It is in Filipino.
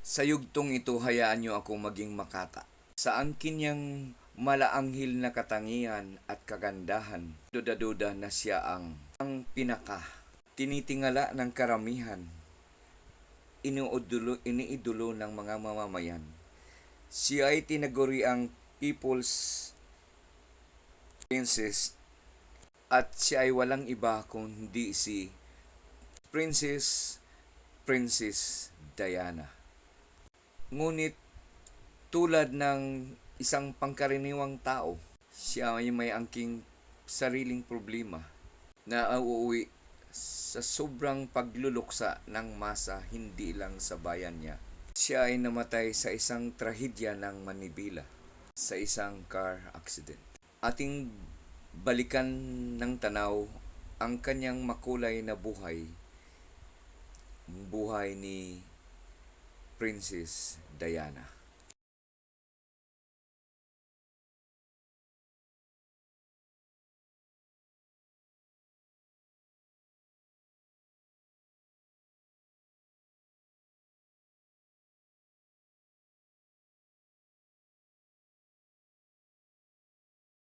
Sa yugtong ito, hayaan niyo ako maging makata. Sa angkin niyang malaanghil na katangian at kagandahan, duda-duda na siya ang pinaka. Tinitingala ng karamihan, iniidulo ng mga mamamayan. Siya ay tinaguri ang People's Princess at siya ay walang iba kundi si Princess Diana. Ngunit tulad ng isang pangkaraniwang tao, siya ay may angking sariling problema na uuwi sa sobrang pagluluksa ng masa hindi lang sa bayan niya. Siya ay namatay sa isang trahedya ng Manibela, sa isang car accident. Ating balikan ng tanaw ang kanyang makulay na buhay ni Princess Diana.